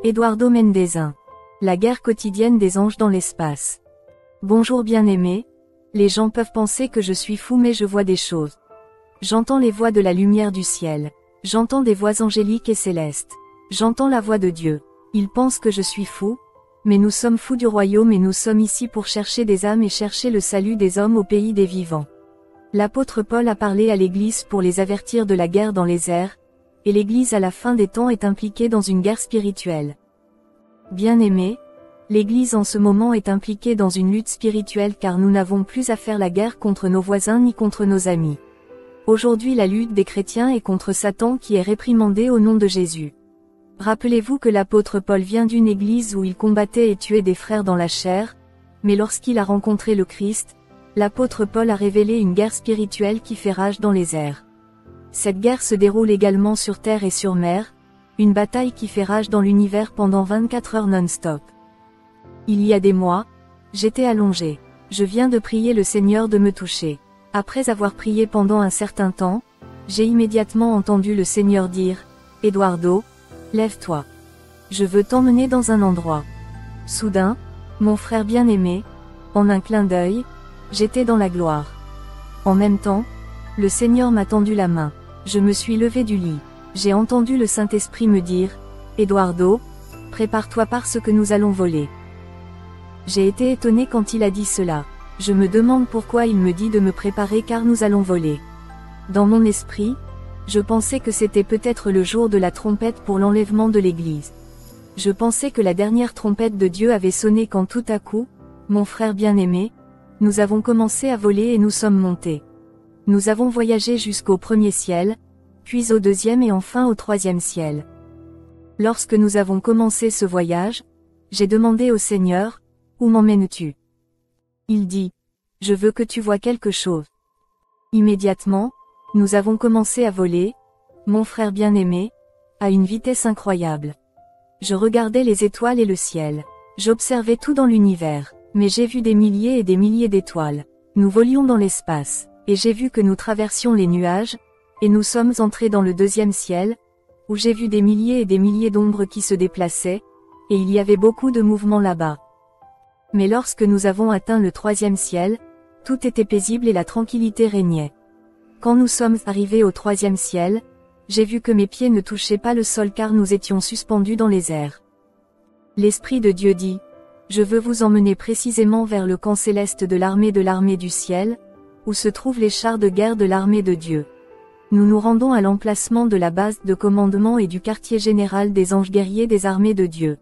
Eduardo Mendezin. La guerre quotidienne des anges dans l'espace. Bonjour bien-aimés. Les gens peuvent penser que je suis fou mais je vois des choses. J'entends les voix de la lumière du ciel. J'entends des voix angéliques et célestes. J'entends la voix de Dieu. Ils pensent que je suis fou, mais nous sommes fous du royaume et nous sommes ici pour chercher des âmes et chercher le salut des hommes au pays des vivants. L'apôtre Paul a parlé à l'Église pour les avertir de la guerre dans les airs, et l'Église à la fin des temps est impliquée dans une guerre spirituelle. Bien-aimés, l'Église en ce moment est impliquée dans une lutte spirituelle car nous n'avons plus à faire la guerre contre nos voisins ni contre nos amis. Aujourd'hui la lutte des chrétiens est contre Satan qui est réprimandé au nom de Jésus. Rappelez-vous que l'apôtre Paul vient d'une église où il combattait et tuait des frères dans la chair, mais lorsqu'il a rencontré le Christ, l'apôtre Paul a révélé une guerre spirituelle qui fait rage dans les airs. Cette guerre se déroule également sur terre et sur mer, une bataille qui fait rage dans l'univers pendant 24 heures non-stop. Il y a des mois, j'étais allongé. Je viens de prier le Seigneur de me toucher. Après avoir prié pendant un certain temps, j'ai immédiatement entendu le Seigneur dire, « Eduardo, lève-toi. Je veux t'emmener dans un endroit. » Soudain, mon frère bien-aimé, en un clin d'œil, j'étais dans la gloire. En même temps, le Seigneur m'a tendu la main. Je me suis levé du lit. J'ai entendu le Saint-Esprit me dire, « Eduardo, prépare-toi parce que nous allons voler. » J'ai été étonné quand il a dit cela. Je me demande pourquoi il me dit de me préparer car nous allons voler. Dans mon esprit, je pensais que c'était peut-être le jour de la trompette pour l'enlèvement de l'Église. Je pensais que la dernière trompette de Dieu avait sonné quand tout à coup, mon frère bien-aimé, nous avons commencé à voler et nous sommes montés. Nous avons voyagé jusqu'au premier ciel, puis au deuxième et enfin au troisième ciel. Lorsque nous avons commencé ce voyage, j'ai demandé au Seigneur, « Où m'emmènes-tu » Il dit, « Je veux que tu vois quelque chose. » Immédiatement, nous avons commencé à voler, mon frère bien-aimé, à une vitesse incroyable. Je regardais les étoiles et le ciel. J'observais tout dans l'univers, mais j'ai vu des milliers et des milliers d'étoiles. Nous volions dans l'espace, et j'ai vu que nous traversions les nuages, et nous sommes entrés dans le deuxième ciel, où j'ai vu des milliers et des milliers d'ombres qui se déplaçaient, et il y avait beaucoup de mouvements là-bas. Mais lorsque nous avons atteint le troisième ciel, tout était paisible et la tranquillité régnait. Quand nous sommes arrivés au troisième ciel, j'ai vu que mes pieds ne touchaient pas le sol car nous étions suspendus dans les airs. L'Esprit de Dieu dit, « Je veux vous emmener précisément vers le camp céleste de l'armée du ciel, où se trouvent les chars de guerre de l'armée de Dieu. Nous nous rendons à l'emplacement de la base de commandement et du quartier général des anges guerriers des armées de Dieu.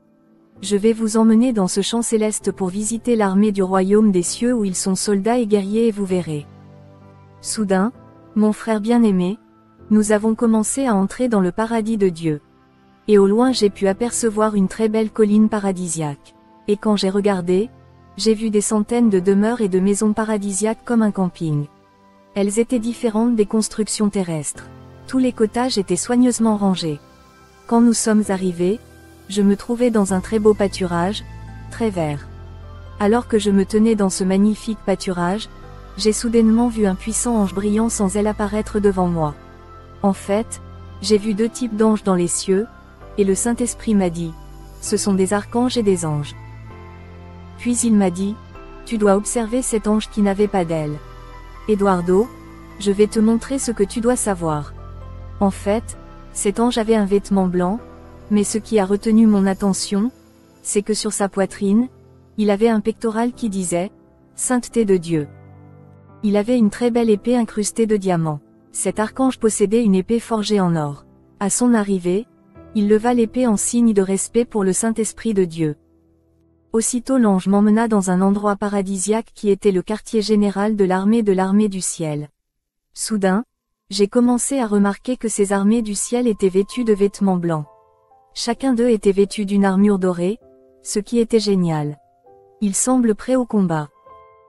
Je vais vous emmener dans ce champ céleste pour visiter l'armée du royaume des cieux où ils sont soldats et guerriers et vous verrez. » Soudain, mon frère bien-aimé, nous avons commencé à entrer dans le paradis de Dieu. Et au loin j'ai pu apercevoir une très belle colline paradisiaque. Et quand j'ai regardé, j'ai vu des centaines de demeures et de maisons paradisiaques comme un camping. Elles étaient différentes des constructions terrestres. Tous les cottages étaient soigneusement rangés. Quand nous sommes arrivés, je me trouvais dans un très beau pâturage, très vert. Alors que je me tenais dans ce magnifique pâturage, j'ai soudainement vu un puissant ange brillant sans aile apparaître devant moi. En fait, j'ai vu deux types d'anges dans les cieux, et le Saint-Esprit m'a dit, « Ce sont des archanges et des anges. » Puis il m'a dit, « Tu dois observer cet ange qui n'avait pas d'aile. Eduardo, je vais te montrer ce que tu dois savoir. » En fait, cet ange avait un vêtement blanc, mais ce qui a retenu mon attention, c'est que sur sa poitrine, il avait un pectoral qui disait « Sainteté de Dieu ». Il avait une très belle épée incrustée de diamants. Cet archange possédait une épée forgée en or. À son arrivée, il leva l'épée en signe de respect pour le Saint-Esprit de Dieu. Aussitôt l'ange m'emmena dans un endroit paradisiaque qui était le quartier général de l'armée du ciel. Soudain, j'ai commencé à remarquer que ces armées du ciel étaient vêtues de vêtements blancs. Chacun d'eux était vêtu d'une armure dorée, ce qui était génial. Ils semblent prêts au combat.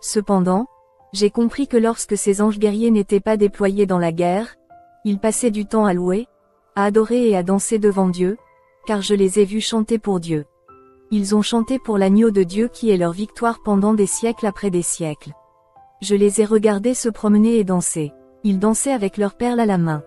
Cependant, j'ai compris que lorsque ces anges guerriers n'étaient pas déployés dans la guerre, ils passaient du temps à louer, à adorer et à danser devant Dieu, car je les ai vus chanter pour Dieu. Ils ont chanté pour l'agneau de Dieu qui est leur victoire pendant des siècles après des siècles. Je les ai regardés se promener et danser. Ils dansaient avec leurs perles à la main.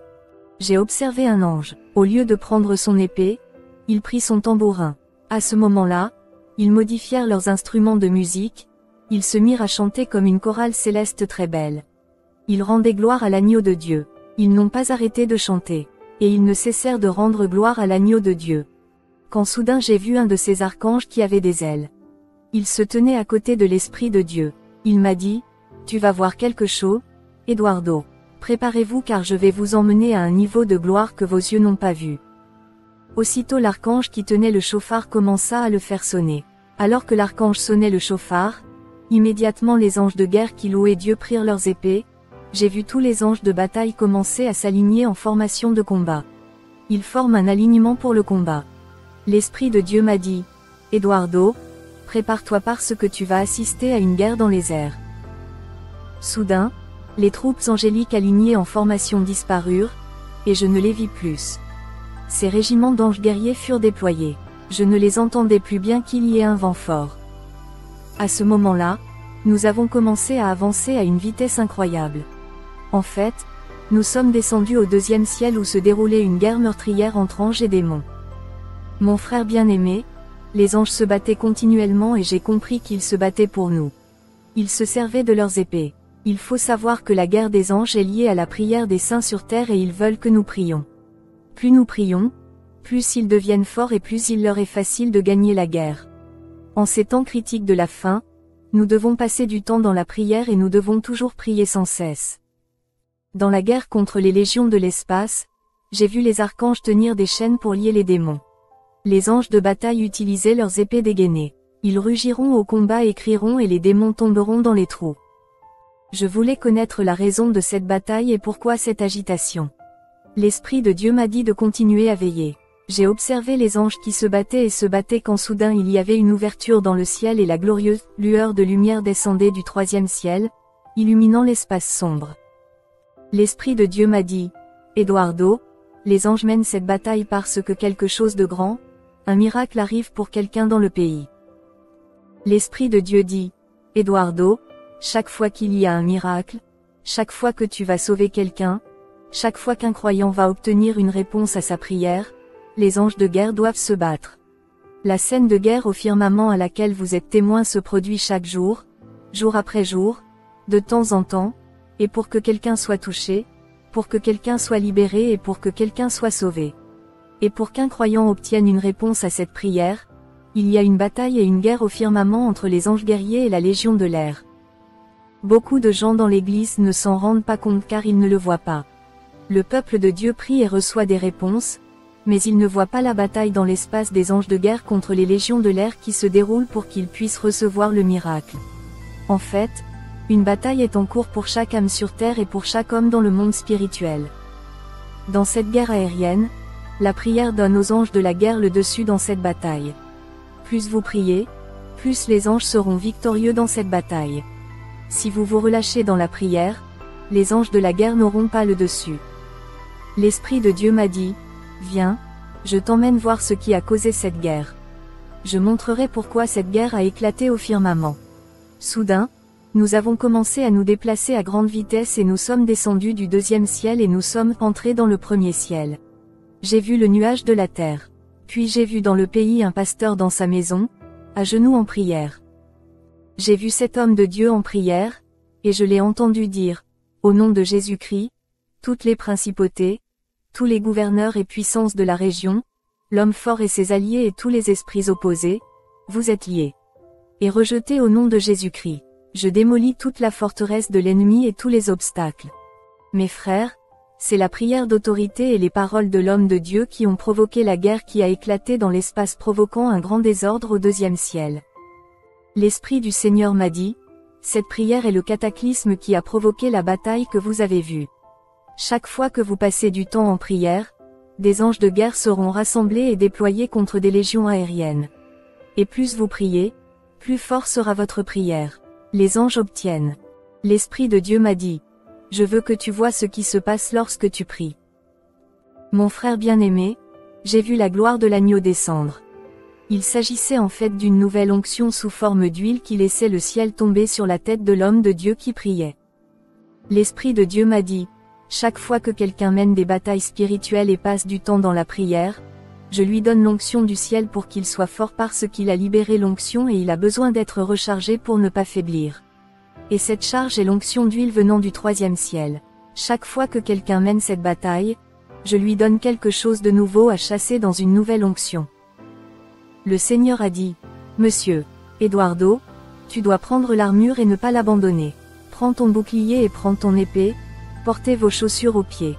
J'ai observé un ange. Au lieu de prendre son épée, il prit son tambourin. À ce moment-là, ils modifièrent leurs instruments de musique, ils se mirent à chanter comme une chorale céleste très belle. Ils rendaient gloire à l'agneau de Dieu. Ils n'ont pas arrêté de chanter. Et ils ne cessèrent de rendre gloire à l'agneau de Dieu. Quand soudain j'ai vu un de ces archanges qui avait des ailes. Il se tenait à côté de l'Esprit de Dieu. Il m'a dit, « Tu vas voir quelque chose, Eduardo. Préparez-vous car je vais vous emmener à un niveau de gloire que vos yeux n'ont pas vu. » Aussitôt l'archange qui tenait le chauffard commença à le faire sonner. Alors que l'archange sonnait le chauffard, immédiatement les anges de guerre qui louaient Dieu prirent leurs épées. J'ai vu tous les anges de bataille commencer à s'aligner en formation de combat. Ils forment un alignement pour le combat. L'Esprit de Dieu m'a dit, « Eduardo, prépare-toi parce que tu vas assister à une guerre dans les airs. » Soudain, les troupes angéliques alignées en formation disparurent, et je ne les vis plus. Ces régiments d'anges guerriers furent déployés. Je ne les entendais plus bien qu'il y ait un vent fort. À ce moment-là, nous avons commencé à avancer à une vitesse incroyable. En fait, nous sommes descendus au deuxième ciel où se déroulait une guerre meurtrière entre anges et démons. Mon frère bien-aimé, les anges se battaient continuellement et j'ai compris qu'ils se battaient pour nous. Ils se servaient de leurs épées. Il faut savoir que la guerre des anges est liée à la prière des saints sur terre et ils veulent que nous prions. Plus nous prions, plus ils deviennent forts et plus il leur est facile de gagner la guerre. En ces temps critiques de la fin, nous devons passer du temps dans la prière et nous devons toujours prier sans cesse. Dans la guerre contre les légions de l'espace, j'ai vu les archanges tenir des chaînes pour lier les démons. Les anges de bataille utilisaient leurs épées dégainées. Ils rugiront au combat et crieront et les démons tomberont dans les trous. Je voulais connaître la raison de cette bataille et pourquoi cette agitation. L'Esprit de Dieu m'a dit de continuer à veiller. J'ai observé les anges qui se battaient et se battaient quand soudain il y avait une ouverture dans le ciel et la glorieuse lueur de lumière descendait du troisième ciel, illuminant l'espace sombre. L'Esprit de Dieu m'a dit, « Eduardo, les anges mènent cette bataille parce que quelque chose de grand, un miracle arrive pour quelqu'un dans le pays. » L'Esprit de Dieu dit, « Eduardo, chaque fois qu'il y a un miracle, chaque fois que tu vas sauver quelqu'un, chaque fois qu'un croyant va obtenir une réponse à sa prière, les anges de guerre doivent se battre. La scène de guerre au firmament à laquelle vous êtes témoin se produit chaque jour, jour après jour, de temps en temps, et pour que quelqu'un soit touché, pour que quelqu'un soit libéré et pour que quelqu'un soit sauvé. Et pour qu'un croyant obtienne une réponse à cette prière, il y a une bataille et une guerre au firmament entre les anges guerriers et la légion de l'air. Beaucoup de gens dans l'Église ne s'en rendent pas compte car ils ne le voient pas. Le peuple de Dieu prie et reçoit des réponses, mais il ne voit pas la bataille dans l'espace des anges de guerre contre les légions de l'air qui se déroulent pour qu'ils puissent recevoir le miracle. En fait, une bataille est en cours pour chaque âme sur terre et pour chaque homme dans le monde spirituel. Dans cette guerre aérienne, la prière donne aux anges de la guerre le dessus dans cette bataille. Plus vous priez, plus les anges seront victorieux dans cette bataille. Si vous vous relâchez dans la prière, les anges de la guerre n'auront pas le dessus. L'Esprit de Dieu m'a dit, « Viens, je t'emmène voir ce qui a causé cette guerre. Je montrerai pourquoi cette guerre a éclaté au firmament. » Soudain, nous avons commencé à nous déplacer à grande vitesse et nous sommes descendus du deuxième ciel et nous sommes entrés dans le premier ciel. J'ai vu le nuage de la terre. Puis j'ai vu dans le pays un pasteur dans sa maison, à genoux en prière. J'ai vu cet homme de Dieu en prière, et je l'ai entendu dire, au nom de Jésus-Christ, toutes les principautés, tous les gouverneurs et puissances de la région, l'homme fort et ses alliés et tous les esprits opposés, vous êtes liés. Et rejetés au nom de Jésus-Christ. Je démolis toute la forteresse de l'ennemi et tous les obstacles. Mes frères, c'est la prière d'autorité et les paroles de l'homme de Dieu qui ont provoqué la guerre qui a éclaté dans l'espace provoquant un grand désordre au deuxième ciel. L'Esprit du Seigneur m'a dit, cette prière est le cataclysme qui a provoqué la bataille que vous avez vue. Chaque fois que vous passez du temps en prière, des anges de guerre seront rassemblés et déployés contre des légions aériennes. Et plus vous priez, plus fort sera votre prière. Les anges obtiennent. L'Esprit de Dieu m'a dit, je veux que tu vois ce qui se passe lorsque tu pries. Mon frère bien-aimé, j'ai vu la gloire de l'agneau descendre. Il s'agissait en fait d'une nouvelle onction sous forme d'huile qui laissait le ciel tomber sur la tête de l'homme de Dieu qui priait. L'Esprit de Dieu m'a dit, chaque fois que quelqu'un mène des batailles spirituelles et passe du temps dans la prière, Je lui donne l'onction du ciel pour qu'il soit fort parce qu'il a libéré l'onction et il a besoin d'être rechargé pour ne pas faiblir. Et cette charge est l'onction d'huile venant du troisième ciel. Chaque fois que quelqu'un mène cette bataille, je lui donne quelque chose de nouveau à chasser dans une nouvelle onction. Le Seigneur a dit, « Monsieur Eduardo, tu dois prendre l'armure et ne pas l'abandonner. Prends ton bouclier et prends ton épée, portez vos chaussures aux pieds.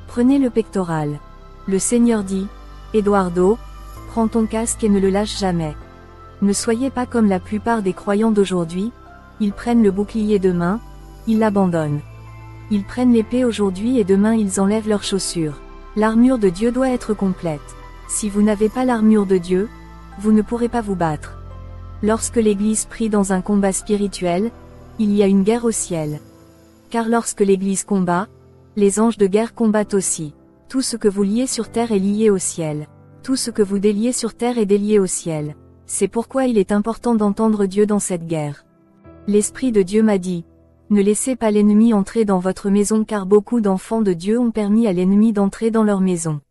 Prenez le pectoral. » Le Seigneur dit, « Eduardo, prends ton casque et ne le lâche jamais. Ne soyez pas comme la plupart des croyants d'aujourd'hui, ils prennent le bouclier demain, ils l'abandonnent. Ils prennent l'épée aujourd'hui et demain ils enlèvent leurs chaussures. L'armure de Dieu doit être complète. Si vous n'avez pas l'armure de Dieu, vous ne pourrez pas vous battre. Lorsque l'Église prie dans un combat spirituel, il y a une guerre au ciel. Car lorsque l'Église combat, les anges de guerre combattent aussi. Tout ce que vous liez sur terre est lié au ciel. Tout ce que vous déliez sur terre est délié au ciel. C'est pourquoi il est important d'entendre Dieu dans cette guerre. L'Esprit de Dieu m'a dit, ne laissez pas l'ennemi entrer dans votre maison car beaucoup d'enfants de Dieu ont permis à l'ennemi d'entrer dans leur maison.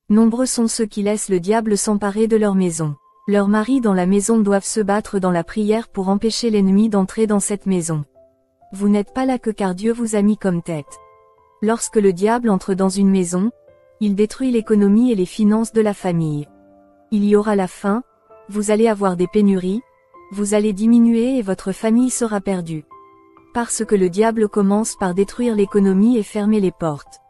Nombreux sont ceux qui laissent le diable s'emparer de leur maison. Leurs maris dans la maison doivent se battre dans la prière pour empêcher l'ennemi d'entrer dans cette maison. Vous n'êtes pas là que car Dieu vous a mis comme tête. Lorsque le diable entre dans une maison, il détruit l'économie et les finances de la famille. Il y aura la faim, vous allez avoir des pénuries, vous allez diminuer et votre famille sera perdue. Parce que le diable commence par détruire l'économie et fermer les portes.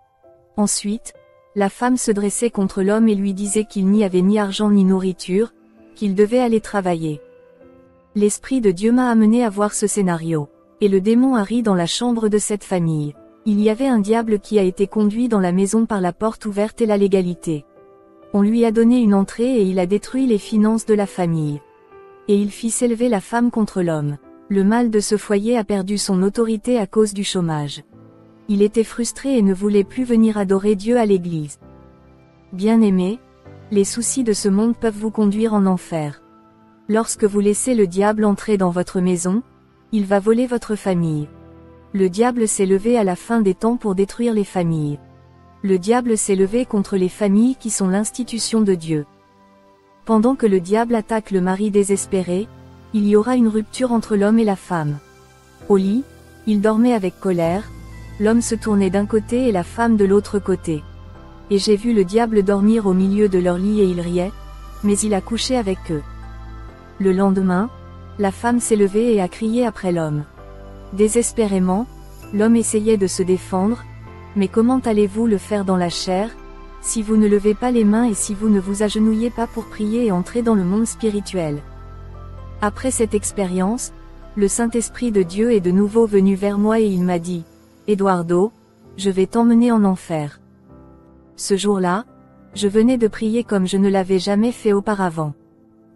Ensuite, la femme se dressait contre l'homme et lui disait qu'il n'y avait ni argent ni nourriture, qu'il devait aller travailler. L'Esprit de Dieu m'a amené à voir ce scénario. Et le démon a ri dans la chambre de cette famille. Il y avait un diable qui a été conduit dans la maison par la porte ouverte et la légalité. On lui a donné une entrée et il a détruit les finances de la famille. Et il fit s'élever la femme contre l'homme. Le mâle de ce foyer a perdu son autorité à cause du chômage. Il était frustré et ne voulait plus venir adorer Dieu à l'église. Bien-aimés, les soucis de ce monde peuvent vous conduire en enfer. Lorsque vous laissez le diable entrer dans votre maison, il va voler votre famille. Le diable s'est levé à la fin des temps pour détruire les familles. Le diable s'est levé contre les familles qui sont l'institution de Dieu. Pendant que le diable attaque le mari désespéré, il y aura une rupture entre l'homme et la femme. Au lit, il dormait avec colère, l'homme se tournait d'un côté et la femme de l'autre côté. Et j'ai vu le diable dormir au milieu de leur lit et il riait, mais il a couché avec eux. Le lendemain, la femme s'est levée et a crié après l'homme. Désespérément, l'homme essayait de se défendre, mais comment allez-vous le faire dans la chair, si vous ne levez pas les mains et si vous ne vous agenouillez pas pour prier et entrer dans le monde spirituel? Après cette expérience, le Saint-Esprit de Dieu est de nouveau venu vers moi et il m'a dit, « Eduardo, je vais t'emmener en enfer. » Ce jour-là, je venais de prier comme je ne l'avais jamais fait auparavant.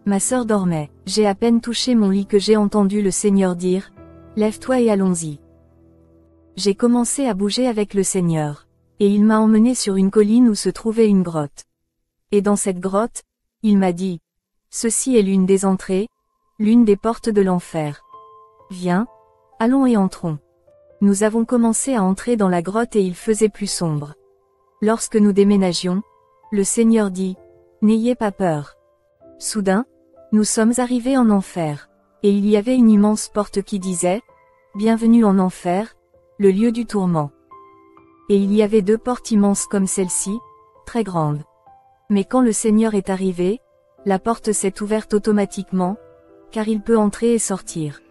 Ma sœur dormait. J'ai à peine touché mon lit que j'ai entendu le Seigneur dire, « Lève-toi et allons-y. » J'ai commencé à bouger avec le Seigneur. Et il m'a emmené sur une colline où se trouvait une grotte. Et dans cette grotte, il m'a dit, « Ceci est l'une des entrées, l'une des portes de l'enfer. Viens, allons et entrons. » Nous avons commencé à entrer dans la grotte et il faisait plus sombre. Lorsque nous déménagions, le Seigneur dit, « N'ayez pas peur. » Soudain, nous sommes arrivés en enfer. Et il y avait une immense porte qui disait, « Bienvenue en enfer, le lieu du tourment. » Et il y avait deux portes immenses comme celle-ci, très grandes. Mais quand le Seigneur est arrivé, la porte s'est ouverte automatiquement, car il peut entrer et sortir.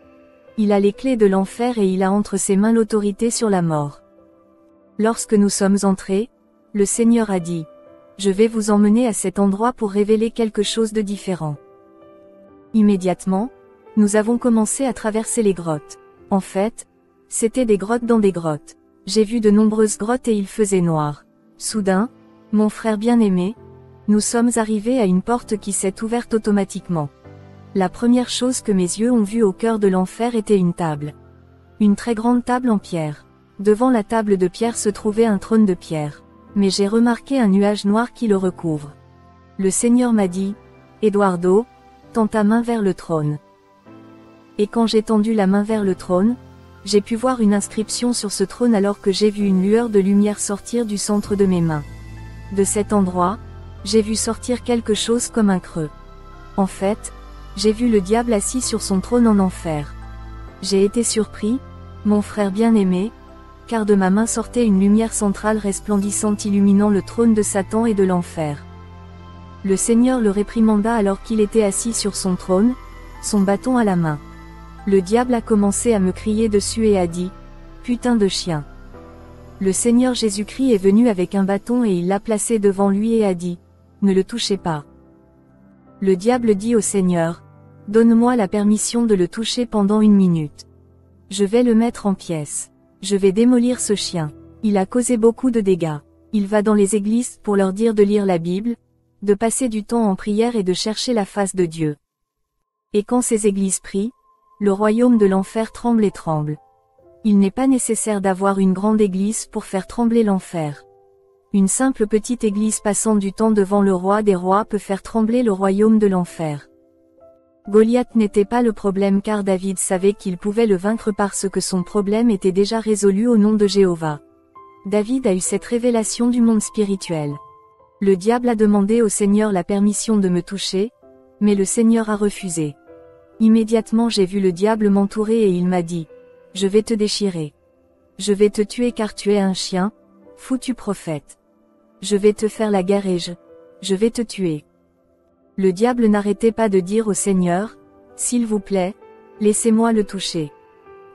Il a les clés de l'enfer et il a entre ses mains l'autorité sur la mort. Lorsque nous sommes entrés, le Seigneur a dit, « Je vais vous emmener à cet endroit pour révéler quelque chose de différent. » Immédiatement, nous avons commencé à traverser les grottes. En fait, c'était des grottes dans des grottes. J'ai vu de nombreuses grottes et il faisait noir. Soudain, mon frère bien-aimé, nous sommes arrivés à une porte qui s'est ouverte automatiquement. La première chose que mes yeux ont vue au cœur de l'enfer était une table. Une très grande table en pierre. Devant la table de pierre se trouvait un trône de pierre. Mais j'ai remarqué un nuage noir qui le recouvre. Le Seigneur m'a dit, « Eduardo, tends ta main vers le trône. » Et quand j'ai tendu la main vers le trône, j'ai pu voir une inscription sur ce trône alors que j'ai vu une lueur de lumière sortir du centre de mes mains. De cet endroit, j'ai vu sortir quelque chose comme un creux. En fait, j'ai vu le diable assis sur son trône en enfer. J'ai été surpris, mon frère bien-aimé, car de ma main sortait une lumière centrale resplendissante illuminant le trône de Satan et de l'enfer. Le Seigneur le réprimanda alors qu'il était assis sur son trône, son bâton à la main. Le diable a commencé à me crier dessus et a dit « Putain de chien !» Le Seigneur Jésus-Christ est venu avec un bâton et il l'a placé devant lui et a dit « Ne le touchez pas !» Le diable dit au Seigneur « Donne-moi la permission de le toucher pendant 1 minute. Je vais le mettre en pièces. Je vais démolir ce chien. Il a causé beaucoup de dégâts. Il va dans les églises pour leur dire de lire la Bible, de passer du temps en prière et de chercher la face de Dieu. Et quand ces églises prient, le royaume de l'enfer tremble et tremble. Il n'est pas nécessaire d'avoir une grande église pour faire trembler l'enfer. Une simple petite église passant du temps devant le roi des rois peut faire trembler le royaume de l'enfer. Goliath n'était pas le problème car David savait qu'il pouvait le vaincre parce que son problème était déjà résolu au nom de Jéhovah. David a eu cette révélation du monde spirituel. Le diable a demandé au Seigneur la permission de me toucher, mais le Seigneur a refusé. Immédiatement j'ai vu le diable m'entourer et il m'a dit « Je vais te déchirer. Je vais te tuer car tu es un chien, foutu prophète. Je vais te faire la guerre et je vais te tuer. » Le diable n'arrêtait pas de dire au Seigneur « S'il vous plaît, laissez-moi le toucher.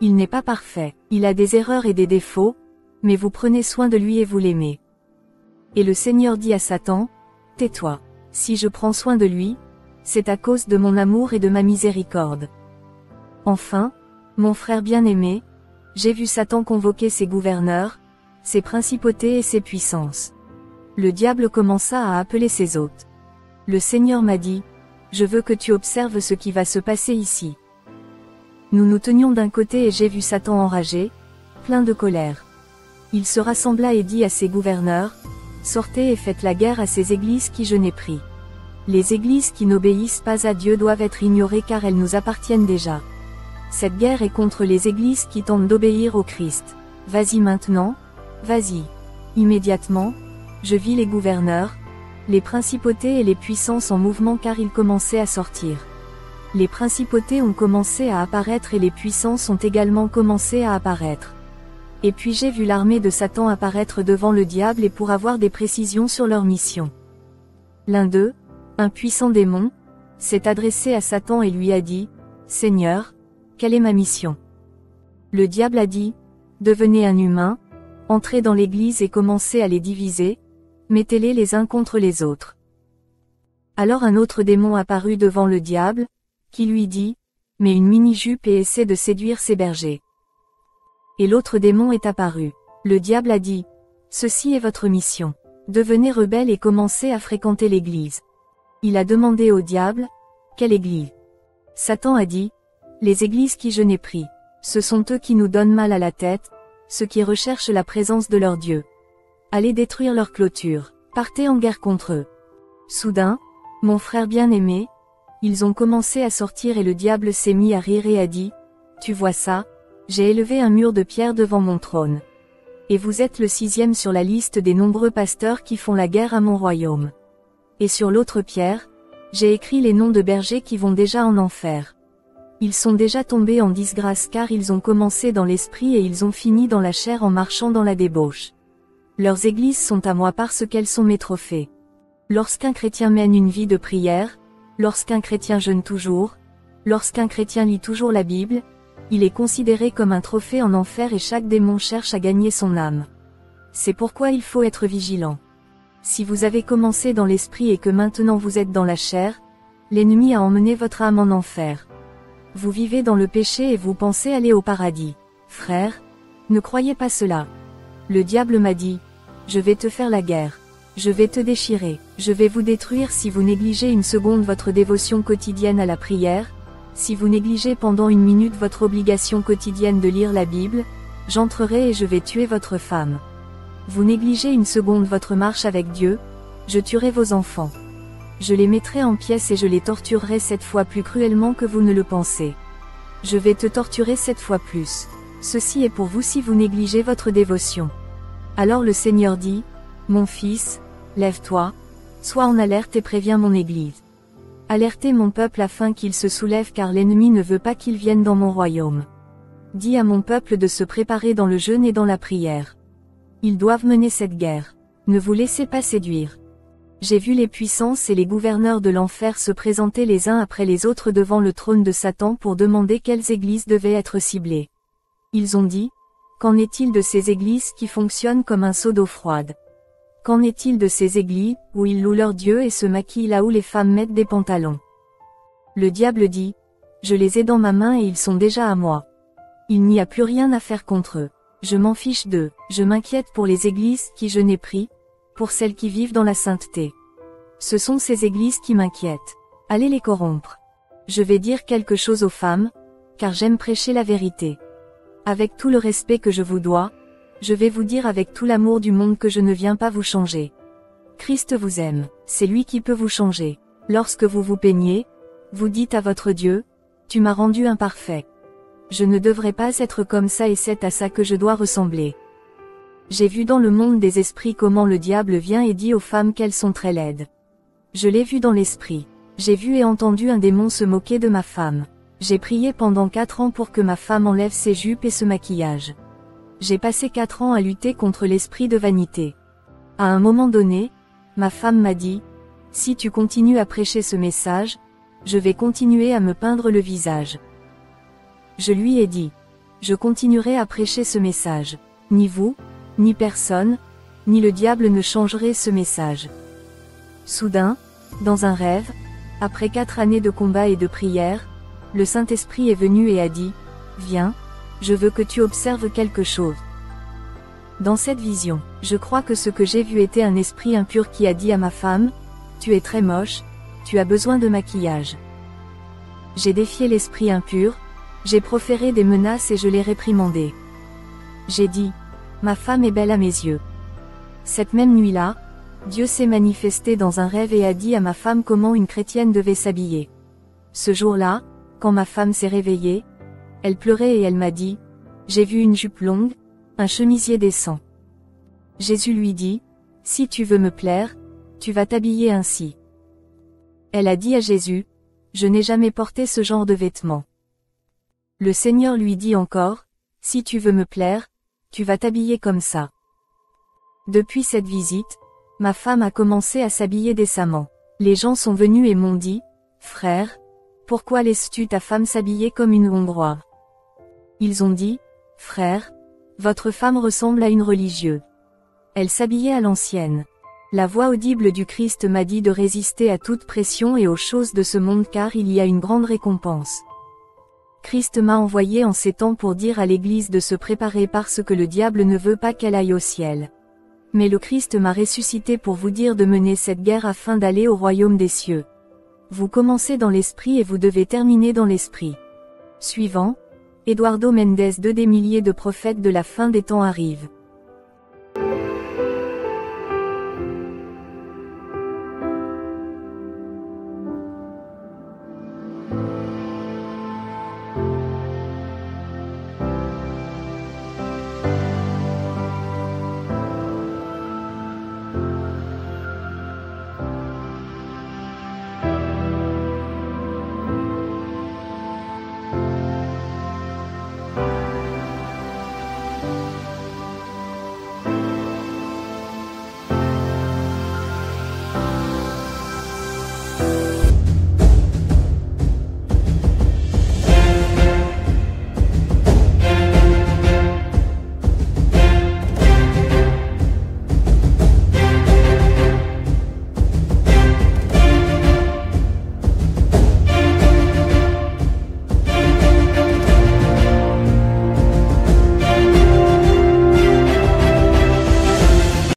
Il n'est pas parfait, il a des erreurs et des défauts, mais vous prenez soin de lui et vous l'aimez. » Et le Seigneur dit à Satan « Tais-toi. Si je prends soin de lui, c'est à cause de mon amour et de ma miséricorde. » Enfin, mon frère bien-aimé, j'ai vu Satan convoquer ses gouverneurs, ses principautés et ses puissances. Le diable commença à appeler ses hôtes. Le Seigneur m'a dit « Je veux que tu observes ce qui va se passer ici. » Nous nous tenions d'un côté et j'ai vu Satan enragé, plein de colère. Il se rassembla et dit à ses gouverneurs « Sortez et faites la guerre à ces églises qui je n'ai pris. Les églises qui n'obéissent pas à Dieu doivent être ignorées car elles nous appartiennent déjà. Cette guerre est contre les églises qui tentent d'obéir au Christ. Vas-y maintenant, vas-y. » Immédiatement, je vis les gouverneurs, les principautés et les puissances en mouvement car ils commençaient à sortir. Les principautés ont commencé à apparaître et les puissances ont également commencé à apparaître. Et puis j'ai vu l'armée de Satan apparaître devant le diable et pour avoir des précisions sur leur mission. L'un d'eux, un puissant démon, s'est adressé à Satan et lui a dit « Seigneur, quelle est ma mission ?» Le diable a dit « Devenez un humain, entrez dans l'église et commencez à les diviser, mettez-les les uns contre les autres. » Alors un autre démon apparut devant le diable, qui lui dit « Mets une mini-jupe et essaie de séduire ces bergers. » Et l'autre démon est apparu. Le diable a dit « Ceci est votre mission. Devenez rebelle et commencez à fréquenter l'église. » Il a demandé au diable « Quelle église ?» Satan a dit « Les églises qui je n'ai pris. Ce sont eux qui nous donnent mal à la tête, ceux qui recherchent la présence de leur Dieu. Allez détruire leur clôture, partez en guerre contre eux. » Soudain, mon frère bien-aimé, ils ont commencé à sortir et le diable s'est mis à rire et a dit « Tu vois ça, j'ai élevé un mur de pierre devant mon trône. Et vous êtes le 6e sur la liste des nombreux pasteurs qui font la guerre à mon royaume. Et sur l'autre pierre, j'ai écrit les noms de bergers qui vont déjà en enfer. Ils sont déjà tombés en disgrâce car ils ont commencé dans l'esprit et ils ont fini dans la chair en marchant dans la débauche. Leurs églises sont à moi parce qu'elles sont mes trophées. Lorsqu'un chrétien mène une vie de prière, lorsqu'un chrétien jeûne toujours, lorsqu'un chrétien lit toujours la Bible, il est considéré comme un trophée en enfer et chaque démon cherche à gagner son âme. C'est pourquoi il faut être vigilant. Si vous avez commencé dans l'esprit et que maintenant vous êtes dans la chair, l'ennemi a emmené votre âme en enfer. Vous vivez dans le péché et vous pensez aller au paradis. Frère, ne croyez pas cela. Le diable m'a dit, je vais te faire la guerre. Je vais te déchirer. Je vais vous détruire si vous négligez une seconde votre dévotion quotidienne à la prière, si vous négligez pendant 1 minute votre obligation quotidienne de lire la Bible, j'entrerai et je vais tuer votre femme. Vous négligez une seconde votre marche avec Dieu, je tuerai vos enfants. Je les mettrai en pièces et je les torturerai 7 fois plus cruellement que vous ne le pensez. Je vais te torturer 7 fois plus. Ceci est pour vous si vous négligez votre dévotion. Alors le Seigneur dit, mon fils, lève-toi, Sois en alerte et préviens mon Église. Alertez mon peuple afin qu'il se soulève car l'ennemi ne veut pas qu'il vienne dans mon royaume. Dis à mon peuple de se préparer dans le jeûne et dans la prière. Ils doivent mener cette guerre. Ne vous laissez pas séduire. J'ai vu les puissances et les gouverneurs de l'enfer se présenter les uns après les autres devant le trône de Satan pour demander quelles églises devaient être ciblées. Ils ont dit, qu'en est-il de ces églises qui fonctionnent comme un seau d'eau froide? Qu'en est-il de ces églises, où ils louent leur Dieu et se maquillent là où les femmes mettent des pantalons? Le diable dit, je les ai dans ma main et ils sont déjà à moi. Il n'y a plus rien à faire contre eux. Je m'en fiche d'eux, je m'inquiète pour les églises qui je n'ai pris, pour celles qui vivent dans la sainteté. Ce sont ces églises qui m'inquiètent. Allez les corrompre. Je vais dire quelque chose aux femmes, car j'aime prêcher la vérité. Avec tout le respect que je vous dois, je vais vous dire avec tout l'amour du monde que je ne viens pas vous changer. Christ vous aime, c'est lui qui peut vous changer. Lorsque vous vous peignez, vous dites à votre Dieu, tu m'as rendu imparfait. Je ne devrais pas être comme ça et c'est à ça que je dois ressembler. J'ai vu dans le monde des esprits comment le diable vient et dit aux femmes qu'elles sont très laides. Je l'ai vu dans l'esprit. J'ai vu et entendu un démon se moquer de ma femme. J'ai prié pendant 4 ans pour que ma femme enlève ses jupes et ce maquillage. J'ai passé 4 ans à lutter contre l'esprit de vanité. À un moment donné, ma femme m'a dit, si tu continues à prêcher ce message, je vais continuer à me peindre le visage. Je lui ai dit, je continuerai à prêcher ce message. Ni vous, ni personne, ni le diable ne changerait ce message. Soudain, dans un rêve, après 4 années de combat et de prière, le Saint-Esprit est venu et a dit, viens, je veux que tu observes quelque chose. Dans cette vision, je crois que ce que j'ai vu était un esprit impur qui a dit à ma femme, tu es très moche, tu as besoin de maquillage. J'ai défié l'esprit impur, j'ai proféré des menaces et je l'ai réprimandé. J'ai dit, ma femme est belle à mes yeux. Cette même nuit-là, Dieu s'est manifesté dans un rêve et a dit à ma femme comment une chrétienne devait s'habiller. Ce jour-là, quand ma femme s'est réveillée, elle pleurait et elle m'a dit, j'ai vu une jupe longue, un chemisier décent. Jésus lui dit, si tu veux me plaire, tu vas t'habiller ainsi. Elle a dit à Jésus, je n'ai jamais porté ce genre de vêtements. Le Seigneur lui dit encore, si tu veux me plaire, tu vas t'habiller comme ça. Depuis cette visite, ma femme a commencé à s'habiller décemment. Les gens sont venus et m'ont dit, frère, pourquoi laisses-tu ta femme s'habiller comme une Hongroise? Ils ont dit, frère, votre femme ressemble à une religieuse. Elle s'habillait à l'ancienne. La voix audible du Christ m'a dit de résister à toute pression et aux choses de ce monde car il y a une grande récompense. Christ m'a envoyé en ces temps pour dire à l'Église de se préparer parce que le diable ne veut pas qu'elle aille au ciel. Mais le Christ m'a ressuscité pour vous dire de mener cette guerre afin d'aller au royaume des cieux. Vous commencez dans l'esprit et vous devez terminer dans l'esprit. Suivant, Eduardo Mendes. Des milliers de prophètes de la fin des temps arrivent.